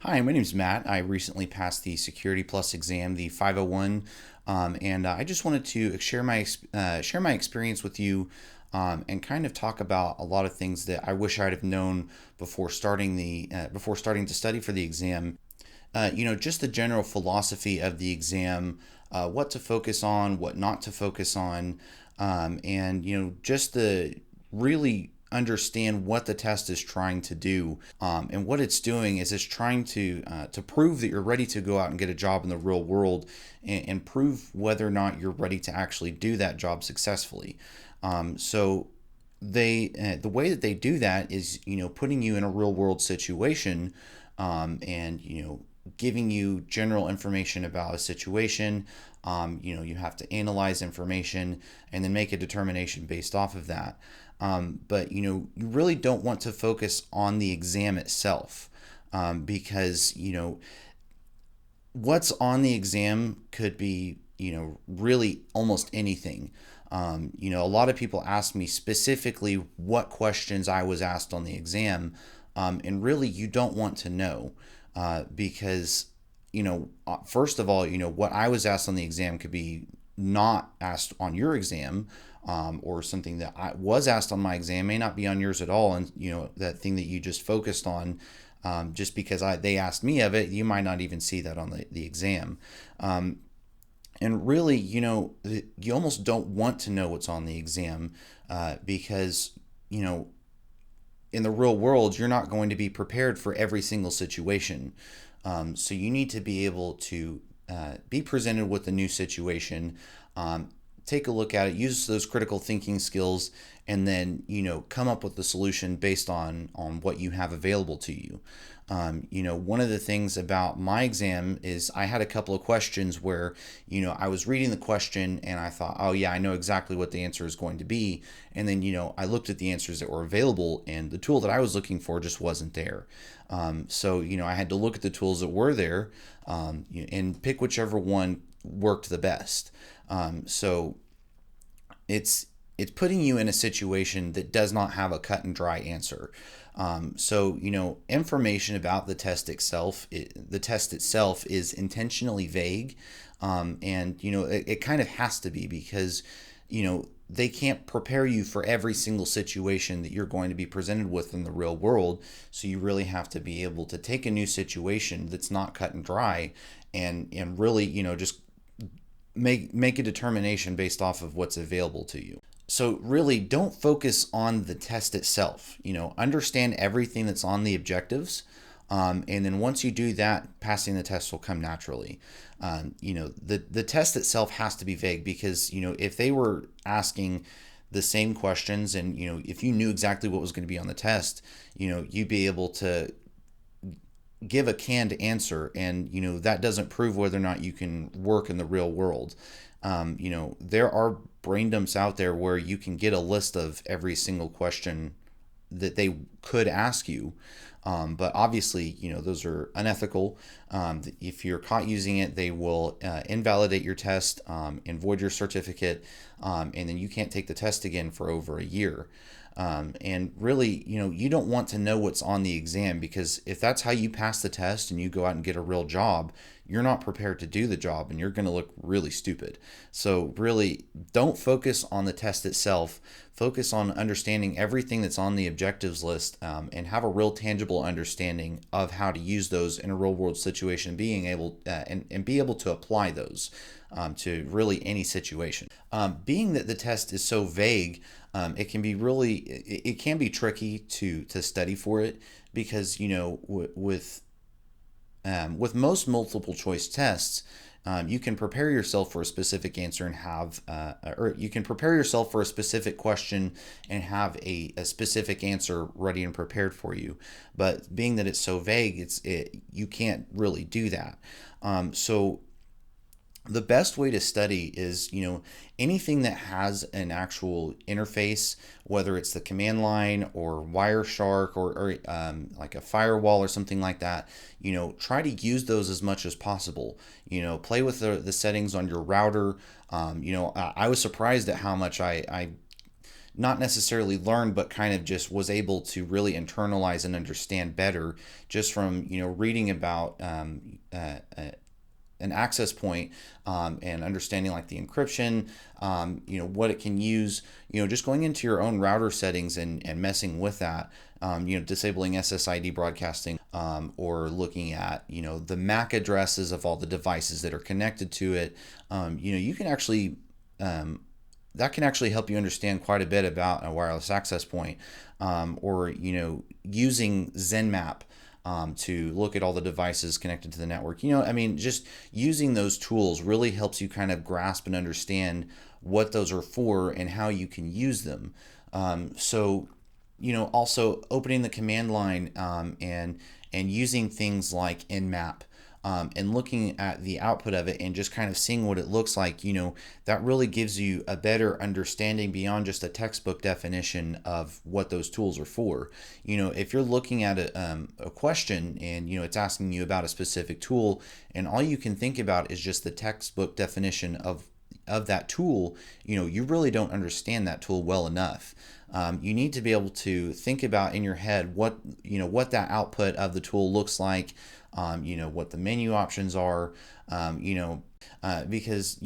Hi, my name is Matt. I recently passed the Security Plus exam, the 501, and I just wanted to share my experience with you, and kind of talk about a lot of things that I wish I'd have known before starting to study for the exam. Just the general philosophy of the exam, what to focus on, what not to focus on, and just the really understand what the test is trying to do. And what it's doing is it's trying to prove that you're ready to go out and get a job in the real world, and prove whether or not you're ready to actually do that job successfully. So the way that they do that is putting you in a real world situation, and giving you general information about a situation. You have to analyze information and then make a determination based off of that. But you really don't want to focus on the exam itself, because what's on the exam could be really almost anything. A lot of people ask me specifically what questions I was asked on the exam, and really you don't want to know, because first of all, what I was asked on the exam could be not asked on your exam, or something that I was asked on my exam may not be on yours at all. And that thing that you just focused on, just because they asked me of it, you might not even see that on the exam. And really, you almost don't want to know what's on the exam, because in the real world, you're not going to be prepared for every single situation. So you need to be able to be presented with a new situation, take a look at it, use those critical thinking skills, and then come up with the solution based on what you have available to you. One of the things about my exam is I had a couple of questions where I was reading the question and I thought, oh yeah, I know exactly what the answer is going to be, and then I looked at the answers that were available and the tool that I was looking for just wasn't there. So I had to look at the tools that were there, and pick whichever one worked the best. So it's putting you in a situation that does not have a cut and dry answer. So information about the test itself is intentionally vague, and it kind of has to be, because they can't prepare you for every single situation that you're going to be presented with in the real world. So you really have to be able to take a new situation that's not cut and dry, and really just make a determination based off of what's available to you. So really don't focus on the test itself. Understand everything that's on the objectives, and then once you do that, passing the test will come naturally. The test itself has to be vague, because if they were asking the same questions, and if you knew exactly what was going to be on the test, you'd be able to give a canned answer, and that doesn't prove whether or not you can work in the real world. There are brain dumps out there where you can get a list of every single question that they could ask you, but obviously those are unethical. If you're caught using it, they will invalidate your test, and void your certificate, and then you can't take the test again for over a year. And really, you don't want to know what's on the exam, because if that's how you pass the test and you go out and get a real job, you're not prepared to do the job, and you're going to look really stupid. So really, don't focus on the test itself. Focus on understanding everything that's on the objectives list, and have a real tangible understanding of how to use those in a real world situation, being able and be able to apply those to really any situation. Being that the test is so vague, it can be tricky to study for it, because with most multiple choice tests, you can prepare yourself for a specific answer and or you can prepare yourself for a specific question and have a specific answer ready and prepared for you. But being that it's so vague, you can't really do that. So the best way to study is anything that has an actual interface, whether it's the command line or Wireshark, or like a firewall or something like that. Try to use those as much as possible. Play with the settings on your router. I was surprised at how much I not necessarily learned, but kind of just was able to really internalize and understand better just from reading about an access point, and understanding like the encryption, what it can use, just going into your own router settings and messing with that, disabling SSID broadcasting, or looking at, the MAC addresses of all the devices that are connected to it. You can actually, that can actually help you understand quite a bit about a wireless access point, or using ZenMap, to look at all the devices connected to the network. Just using those tools really helps you kind of grasp and understand what those are for and how you can use them. Also opening the command line, and using things like Nmap, and looking at the output of it and just kind of seeing what it looks like, that really gives you a better understanding beyond just a textbook definition of what those tools are for. If you're looking at a question and, it's asking you about a specific tool, and all you can think about is just the textbook definition of that tool, you really don't understand that tool well enough. You need to be able to think about in your head what that output of the tool looks like, what the menu options are, because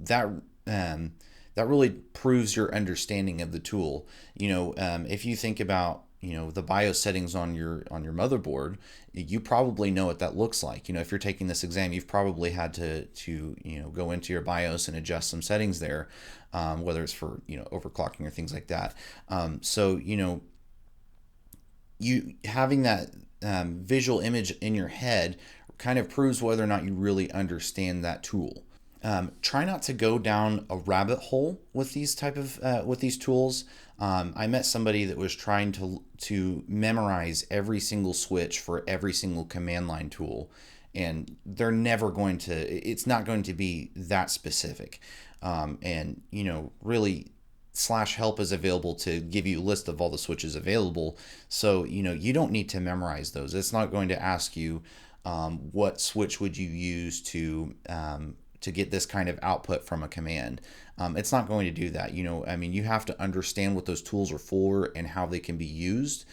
that really proves your understanding of the tool. If you think about the BIOS settings on your motherboard, you probably know what that looks like. If you're taking this exam, you've probably had to go into your BIOS and adjust some settings there, whether it's for overclocking or things like that. You having that visual image in your head kind of proves whether or not you really understand that tool. Try not to go down a rabbit hole with these tools. I met somebody that was trying to memorize every single switch for every single command line tool, and it's not going to be that specific. Really, /help is available to give you a list of all the switches available. So, you don't need to memorize those. It's not going to ask you, what switch would you use to get this kind of output from a command. It's not going to do that. You have to understand what those tools are for and how they can be used.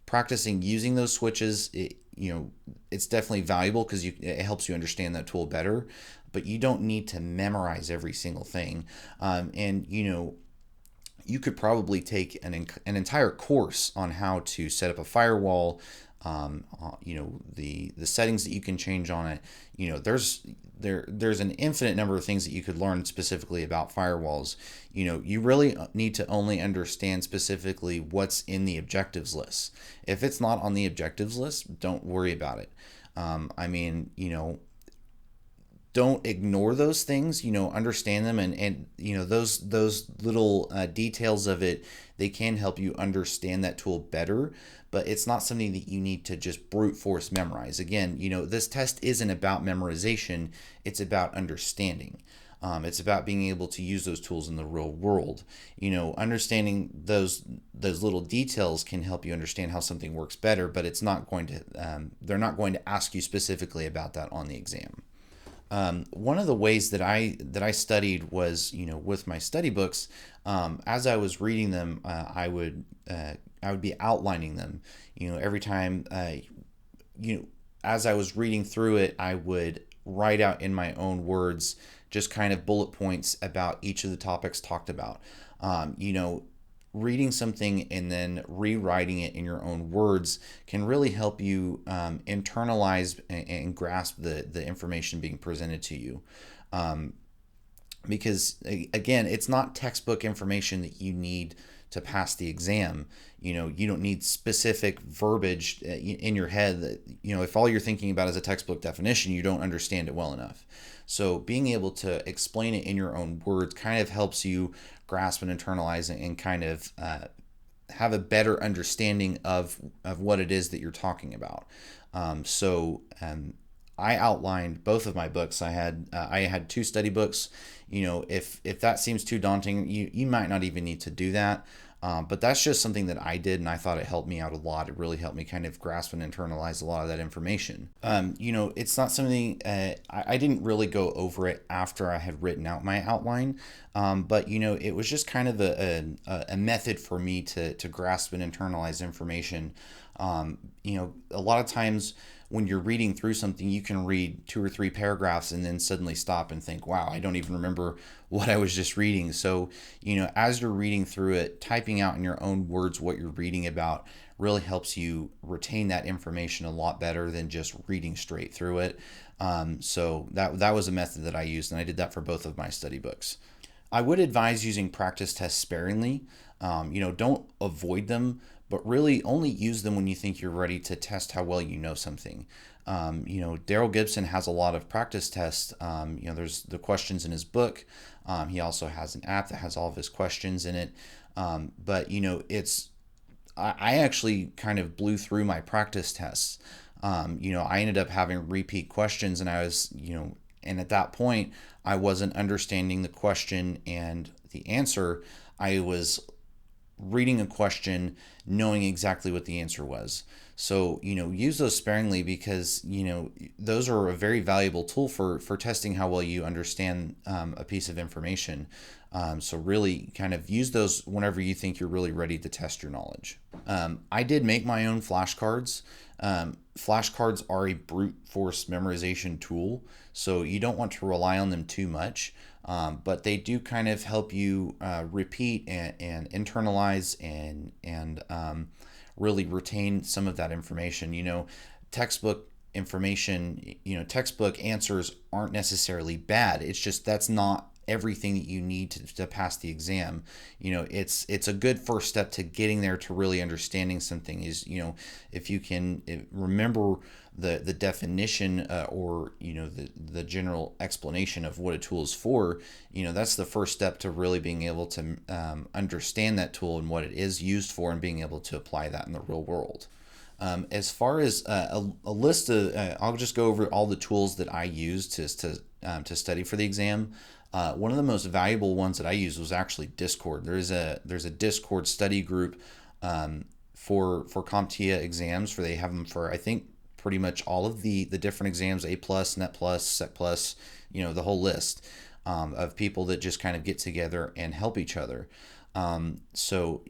Practicing using those switches, it's definitely valuable because it helps you understand that tool better, but you don't need to memorize every single thing. You could probably take an entire course on how to set up a firewall, the settings that you can change on it. There's an infinite number of things that you could learn specifically about firewalls. You really need to only understand specifically what's in the objectives list. If it's not on the objectives list, don't worry about it. Don't ignore those things, understand them, and those little details of it, they can help you understand that tool better, but it's not something that you need to just brute force memorize. Again, this test isn't about memorization, it's about understanding. It's about being able to use those tools in the real world. Understanding those little details can help you understand how something works better, but it's not going to they're not going to ask you specifically about that on the exam. One of the ways that I studied was, with my study books. As I was reading them, I would be outlining them. Every time, as I was reading through it, I would write out in my own words just kind of bullet points about each of the topics talked about. Reading something and then rewriting it in your own words can really help you internalize and grasp the information being presented to you. Because again, it's not textbook information that you need to pass the exam. You don't need specific verbiage in your head that, if all you're thinking about is a textbook definition, you don't understand it well enough. So being able to explain it in your own words kind of helps you grasp and internalize and kind of have a better understanding of what it is that you're talking about. I outlined both of my books. I had two study books. If that seems too daunting, you might not even need to do that. But that's just something that I did, and I thought it helped me out a lot. It really helped me kind of grasp and internalize a lot of that information. It's not something I didn't really go over it after I had written out my outline, but it was just kind of a method for me to grasp and internalize information. A lot of times when you're reading through something, you can read 2 or 3 paragraphs and then suddenly stop and think, wow, I don't even remember what I was just reading. So, as you're reading through it, typing out in your own words what you're reading about really helps you retain that information a lot better than just reading straight through it. So that was a method that I used, and I did that for both of my study books. I would advise using practice tests sparingly. Don't avoid them, but really only use them when you think you're ready to test how well you know something. Darril Gibson has a lot of practice tests. There's the questions in his book. He also has an app that has all of his questions in it. But I actually kind of blew through my practice tests. I ended up having repeat questions, and and at that point, I wasn't understanding the question and the answer. I was reading a question, knowing exactly what the answer was. So, use those sparingly because, those are a very valuable tool for testing how well you understand a piece of information. So really kind of use those whenever you think you're really ready to test your knowledge. I did make my own flashcards. Flashcards are a brute force memorization tool, so you don't want to rely on them too much. But they do kind of help you repeat and internalize and really retain some of that information. Textbook information, textbook answers aren't necessarily bad. It's just that's not everything that you need to pass the exam. It's a good first step to getting there to really understanding something is, if you can remember the definition or the general explanation of what a tool is for, that's the first step to really being able to understand that tool and what it is used for and being able to apply that in the real world. As far as a list of, I'll just go over all the tools that I use to study for the exam. One of the most valuable ones that I used was actually Discord. There's a Discord study group for CompTIA exams. They have them for, I think, pretty much all of the different exams: A plus, Net plus, Sec plus, the whole list of people that just kind of get together and help each other. So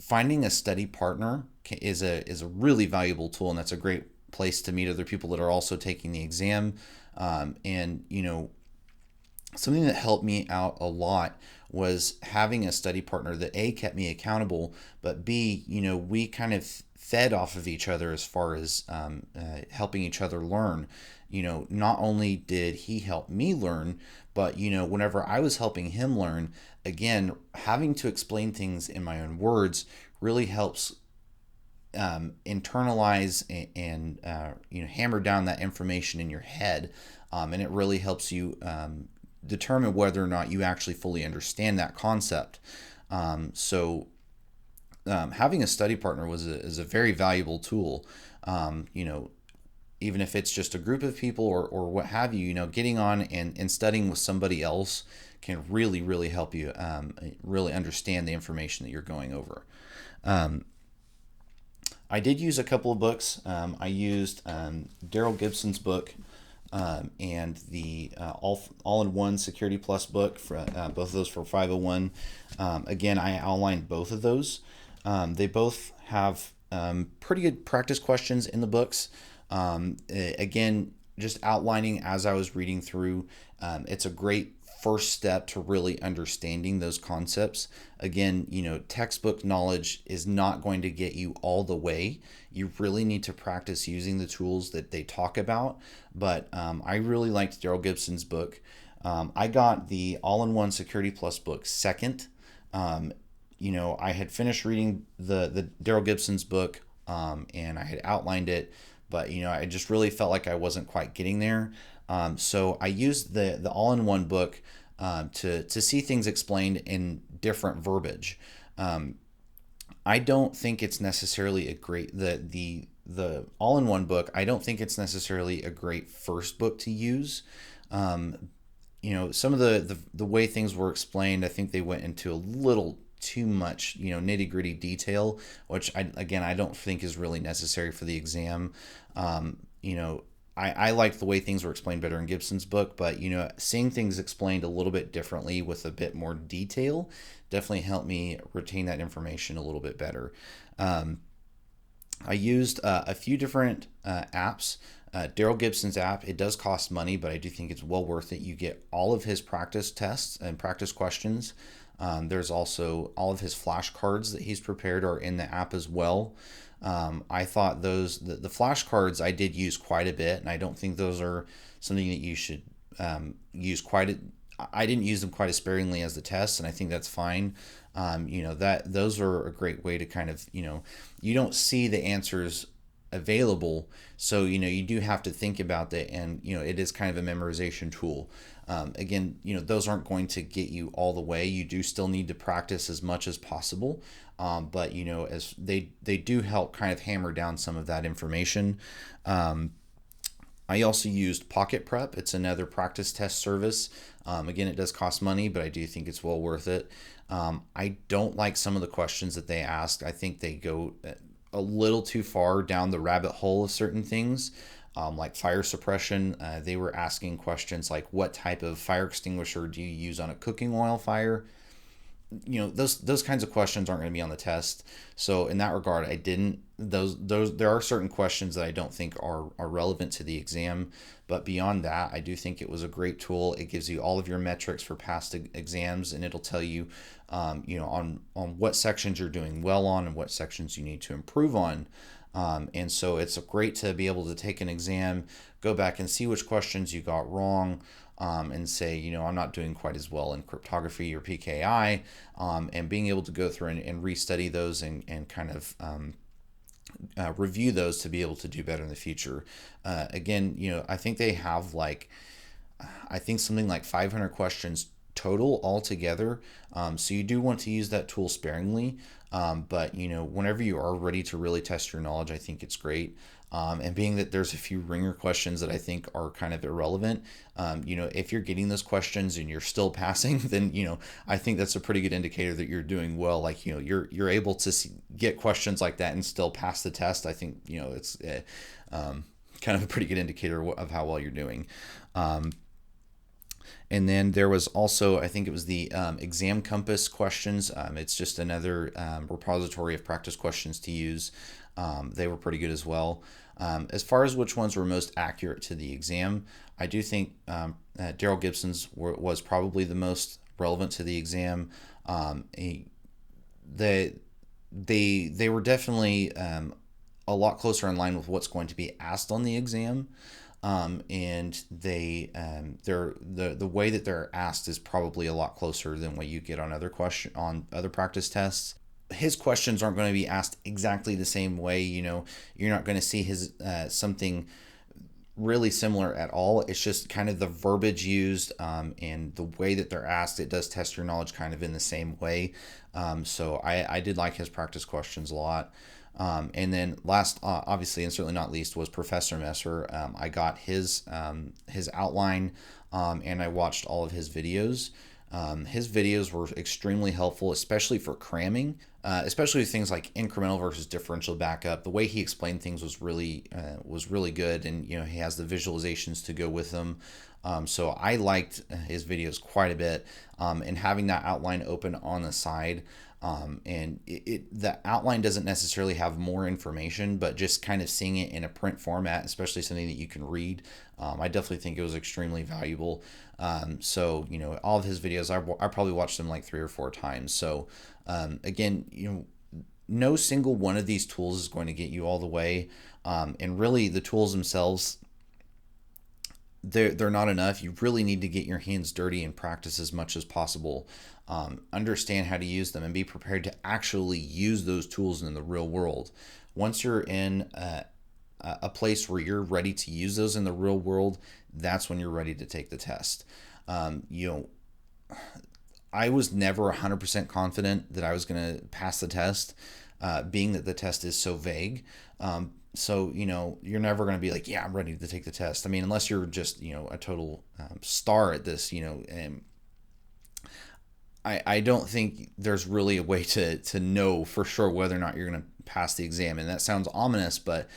finding a study partner is a really valuable tool, and that's a great place to meet other people that are also taking the exam. And something that helped me out a lot was having a study partner that A, kept me accountable, but B, we kind of fed off of each other as far as helping each other learn. Not only did he help me learn, but whenever I was helping him learn, again, having to explain things in my own words really helps internalize and hammer down that information in your head, and it really helps you determine whether or not you actually fully understand that concept. So having a study partner is a very valuable tool. Even if it's just a group of people or what have you, getting on and studying with somebody else can really, really help you really understand the information that you're going over. I did use a couple of books. I used Darril Gibson's book and the All-in-One Security Plus book, for both of those for 501. Again, I outlined both of those. They both have pretty good practice questions in the books. Again, just outlining as I was reading through, it's a great first step to really understanding those concepts. Again, textbook knowledge is not going to get you all the way. You really need to practice using the tools that they talk about. But I really liked Darril Gibson's book. I got the All-in-One Security Plus book second. I had finished reading the Darril Gibson's book, and I had outlined it, but I just really felt like I wasn't quite getting there. So I used the all-in-one book to see things explained in different verbiage. I don't think it's necessarily a great the all-in-one book. I don't think it's necessarily a great first book to use. Some of the way things were explained, I think they went into a little too much, nitty gritty detail, which I don't think is really necessary for the exam. I like the way things were explained better in Gibson's book, but seeing things explained a little bit differently with a bit more detail definitely helped me retain that information a little bit better. I used a few different apps. Darril Gibson's app, it does cost money, but I do think it's well worth it. You get all of his practice tests and practice questions. There's also all of his flashcards that he's prepared are in the app as well. I thought the flashcards I did use quite a bit, and I don't think those are something that you should use I didn't use them quite as sparingly as the tests, and I think that's fine. That those are a great way to kind of, you don't see the answers available, so you do have to think about that, and it is kind of a memorization tool. Again, those aren't going to get you all the way. You do still need to practice as much as possible, but as they do help kind of hammer down some of that information. I also used PocketPrep. It's another practice test service. Again, it does cost money, but I do think it's well worth it. I don't like some of the questions that they ask. I think they go a little too far down the rabbit hole of certain things, like fire suppression. They were asking questions like, what type of fire extinguisher do you use on a cooking oil fire? Those kinds of questions aren't going to be on the test. So in that regard, I didn't those there are certain questions that I don't think are relevant to the exam, but beyond that, I do think it was a great tool. It gives you all of your metrics for past exams, and it'll tell you on what sections you're doing well on and what sections you need to improve on. And so it's great to be able to take an exam, go back and see which questions you got wrong, and say, I'm not doing quite as well in cryptography or PKI, and being able to go through and restudy those and kind of review those to be able to do better in the future. Again, I think they have something like 500 questions total altogether. So you do want to use that tool sparingly. But whenever you are ready to really test your knowledge, I think it's great. And being that there's a few ringer questions that I think are kind of irrelevant, if you're getting those questions and you're still passing, then I think that's a pretty good indicator that you're doing well. Like you're able to get questions like that and still pass the test. I think it's kind of a pretty good indicator of how well you're doing. And then there was also, I think it was the Exam Compass questions. It's just another repository of practice questions to use. They were pretty good as well. As far as which ones were most accurate to the exam, I do think Darril Gibson's was probably the most relevant to the exam. They were definitely a lot closer in line with what's going to be asked on the exam. And they're the way that they're asked is probably a lot closer than what you get on other practice tests. His questions aren't going to be asked exactly the same way. You're not going to see his something really similar at all. It's just kind of the verbiage used, and the way that they're asked. It does test your knowledge kind of in the same way. So I did like his practice questions a lot. And then last, obviously, and certainly not least, was Professor Messer. I got his outline, and I watched all of his videos. His videos were extremely helpful, especially for cramming, especially things like incremental versus differential backup. The way he explained things was really good, and he has the visualizations to go with them. So I liked his videos quite a bit, and having that outline open on the side. And the outline doesn't necessarily have more information, but just kind of seeing it in a print format, especially something that you can read, I definitely think it was extremely valuable. So all of his videos, I probably watched them like 3 or 4 times. So again, no single one of these tools is going to get you all the way, and really the tools themselves, they're not enough. You really need to get your hands dirty and practice as much as possible. Understand how to use them and be prepared to actually use those tools in the real world. Once you're in a place where you're ready to use those in the real world, that's when you're ready to take the test. I was never 100% confident that I was going to pass the test, being that the test is so vague. So, you're never going to be like, yeah, I'm ready to take the test. I mean, unless you're just, a total star at this, and I don't think there's really a way to know for sure whether or not you're going to pass the exam. And that sounds ominous, but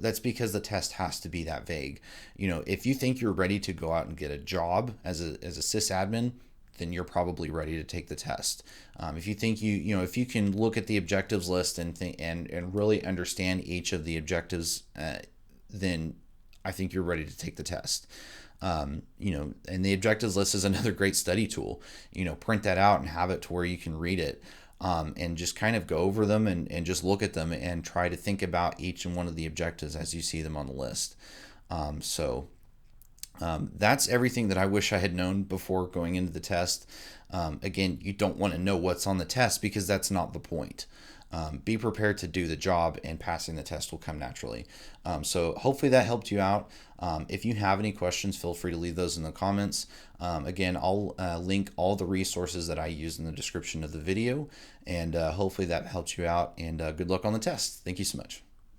that's because the test has to be that vague. If you think you're ready to go out and get a job as a sysadmin, then you're probably ready to take the test. If you think if you can look at the objectives list and think and really understand each of the objectives, then I think you're ready to take the test. And the objectives list is another great study tool. Print that out and have it to where you can read it, and just kind of go over them and just look at them and try to think about each and one of the objectives as you see them on the list. That's everything that I wish I had known before going into the test. Again, you don't want to know what's on the test because that's not the point. Be prepared to do the job, and passing the test will come naturally. So hopefully that helped you out. If you have any questions, feel free to leave those in the comments. Again, I'll link all the resources that I use in the description of the video, and hopefully that helps you out, and good luck on the test. Thank you so much.